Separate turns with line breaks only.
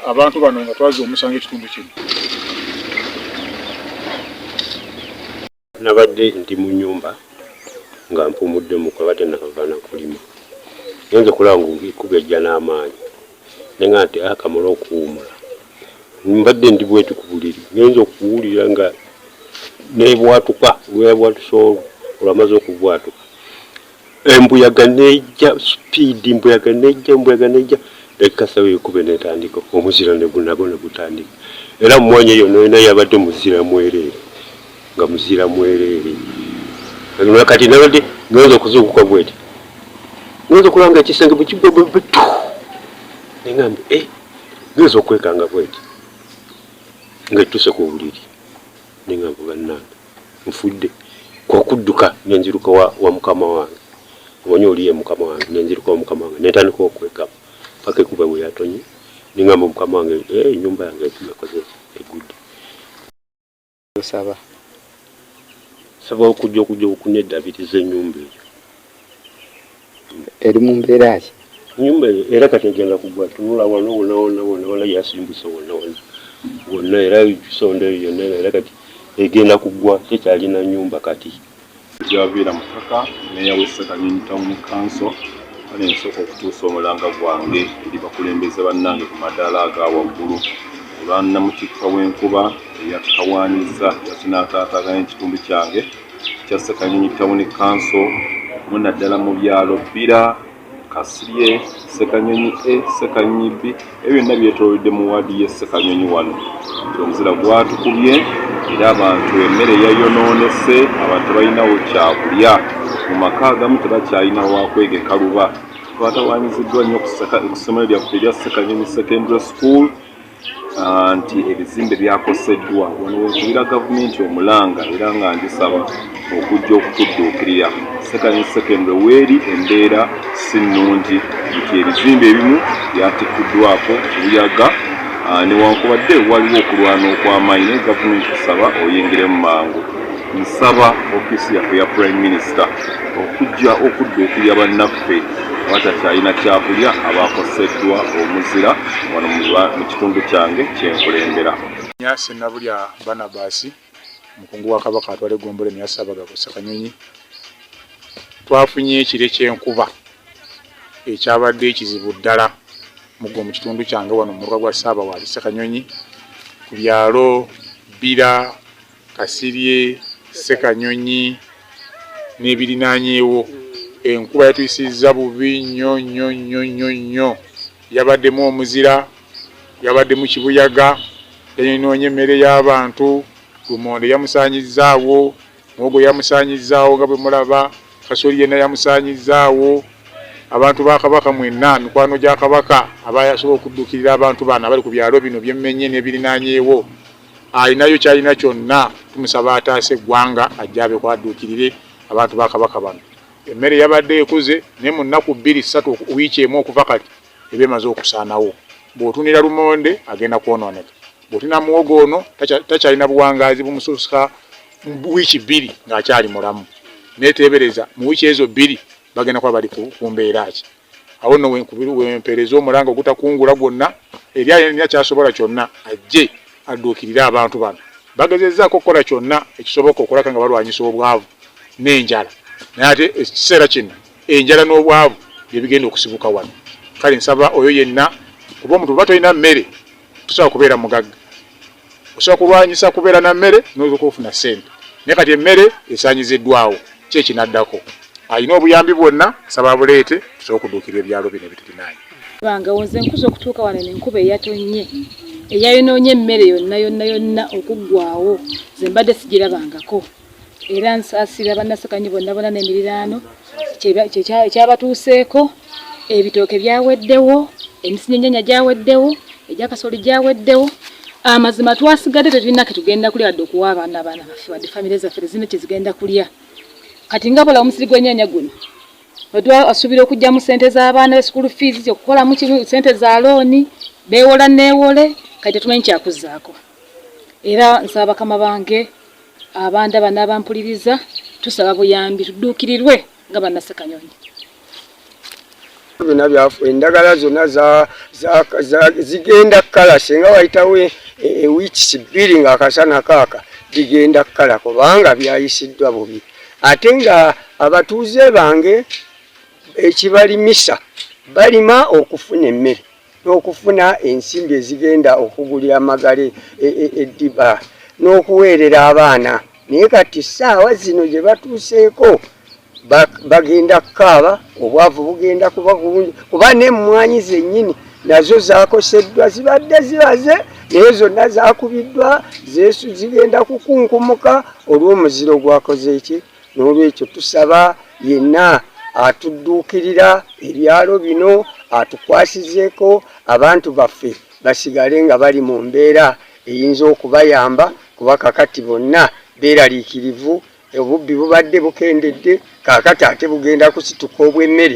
abantu bano nga twazi omusanga ekitundu kino.
Nabadde ndi mu nyumba nga mpumudde mu kabate nakavana kulima. Ngenze kulaba ng'ekkuba n'amaanyi. Nenga nti akamala okuwumula. Mbadde ndi bwetu ku buliri. Ngenze okuwulira nga nebwatuka webwatusoolwa olwamaze okubwatuka. Embuyaga nejja speed, embuyaga nejja ekkasawo ekube netandika omuzira ne gutandika. Era mu mwanya eyo nolina yabadde muzira mwereere nga muzira mwereere. Kati nabadde ngenze okuzuukuka bweti. Ngenze okulanga ekisenge bwe kibwebetu. Nengambe ngenze okwekanga bweti. Ngetuse ku buliri. Nengambe bannange nfudde kwakudduka nenziruka wa mukama wange. Wonye oliye mukama wange nenziruka wa mukama wange netandika okwekama. Paka ekuba bwe yatonye. Nengambe mukama wange ennyumba yange yakoze egudde.
Osaba
saba okujja okuneddabiriza ennyumba eyo.
Eri mu mbeera ki?
Ennyumba eyo era kati egenda kugwa. Tunula wona yasimbuse wonna era ebisonda eyo yonna era kati egenda kugwa. Tekyalina nnyumba kati.
Javiira Mutaka meya w'Essekanyonyi Town Council ali nsooka okutuusa omulanga gwange eri bakulembeze bannange ku madaala aga waggulu olwa Namutikwa w'Enkuba eyatawaanyizza yakinaataataganya ekitundu kyange kya Ssekanyonyi Town Council mu naddala mu byalo Bbira, Kasirye, Ssekanyonyi A, Ssekanyonyi B ebyo byonna byetoolodde mu waadi y'e Ssekanyonyi wano. Omuzira gwatukubye era abantu emmere yayonoonese, abantu balinawo kyakulya mu maka agamu tebakyalina wakwegeka luba. Twatawaanyiziddwa nnyo ku ssomero lyaffe erya Ssekanyonyi Secondary School nti ebizimbe byakoseddwa. Wano wenkubira gavumenti omulanga era nga ngisaba okujja okutudduukirira. Ssekanyonyi Secondary weeri embeera si nnungi nti ebizimbe ebimu byatikuddwako Kibuyaga newankubadde waliwo okulwana okw'amaanyi naye gavumenti esaba oyingire mu mangu. Nsaba ofiisi yaffe ya Prime Minister okujja okudduukirira bannaffe abatakyalina kyakulya abakoseddwa omuzira wano mu kitundu kyange kyenkulembera.
Nyase nabulya Banabasi mukungu wa Kabaka atwala eggombole Nyasabaga ku Ssekanyonyi. Twafunye ekire ky'enkuba ekyabadde ekizibu ddala mu kitundu kyange wano mu gwa Ssaaba wa Ssekanyonyi ku byalo Bbira, Kasirye, Ssekanyonyi n'ebirinaanyeewo. Enkuba yatuyisizza bubi nnyo. Yabaddemu omuzira, yabaddemu Kibuyaga, yanyonoonye emmere y'abantu, Lumonde yamusaanyizzaawo, Mwogo yamusaanyizzaawo nga bwe mulaba, Kasoli yenna yamusaanyizzaawo. Abantu ba Kabaka mwenna, mikwano gya Kabaka abayasobola okudduukirira abantu bano abali ku byalo bino byemmenye n'ebirinaanyeewo. Alinayo kyalina kyonna, tumusaba ataase eggwanga ajja abe kwadduukirire abantu ba Kabaka bano. Emmere yabadde ekuze naye mu nnaku 2-3 wiiki emu okuva kati eba emaze okusaanawo. Bw'otunira Lumonde agenda kwonooneka. Bw'otunira Muwogo ono takyalina buwangaazi bumusuusuka wiiki 2 ng'akyali mulamu. Neeteebereza mu wiiki ezo 2 bagenda kuba bali ku mbeera ki. Awo nno wempeereza omulanga ogutakungula gwonna eri alina kyasobola kyonna ajje adduukirire abantu bano. Bagezezzaako okukola kyonna ekisoboka okulaka nga balwanyisa obwavu n'enjala. Naye ate ekiseera kino enjala n'obwavu bye bigenda okusibuka wano. Kale nsaba oyo yenna kuba omuntu bwe tolina mmere tosobola kubeera mugagga. Osobola kulwanyisa kubeera na mmere n'osobola okufuna ssente. Naye kati emmere esaanyiziddwawo ki ekinaddako. Alina obuyambi bwonna saba buleete tusobola okudduukirira ebyalo bino ebitulinaanye.
Banga wonze nkuza okutuuka wano n'enkuba eyatonye eyayonoonye emmere yonna okuggwawo ze mbadde sigirabangako. Era nsaasira bannassekanyonyi bonna n'emiriraano ekyabatuuseeko. Ebitooke byaweddewo, emisinyennyenya gyaweddewo, egyakasoli gyaweddewo. Amazima twasigadde tetulina ke tugenda kulya wadde okuwa abaana baffe wadde famire zaffe tezirina kye zigenda kulya. Kati nga bola omusiri gw'ennyaanya guno asuubira okugyamu ssente z'abaana be school fees, okukolamu ssente za looni, beewola neewole, kati tetumanyi kyakuzzaako. era nsaba bakama bange abanda bana bampuliriza tusaba buyambi tudduukirirwe nga bannassekanyonyi.
Bina byafu endagala zonna zigenda kkala singa wayitawo wiiki 2 ng'akasana kaaka bigenda kkala kubanga byayisiddwa bubi. Ate nga abatuuze bange ekibalimisa balima okufuna emmere n'okufuna ensimbi ezigenda okugulira amagale eddiba n'okuweerera abaana, naye kati ssaawa zino gye batuuseeko bagenda kukaaba, obwavu bugenda kuba bulungi kuba n'emmwanyi zennyini nazo zaakoseddwa zibadde zibaze naye zonna zaakubiddwa zigenda kukunkumuka olw'omuziro gwakoze eki. N'olwekyo tusaba yenna atudduukirira ebyalo bino atukwasizeeko abantu baffe basigale nga bali mu mbeera eyinza okubayamba kuba kakati bonna beeraliikirivu, obubbi bubadde bukendedde, kaakati ate bugenda kusituka obw'emmere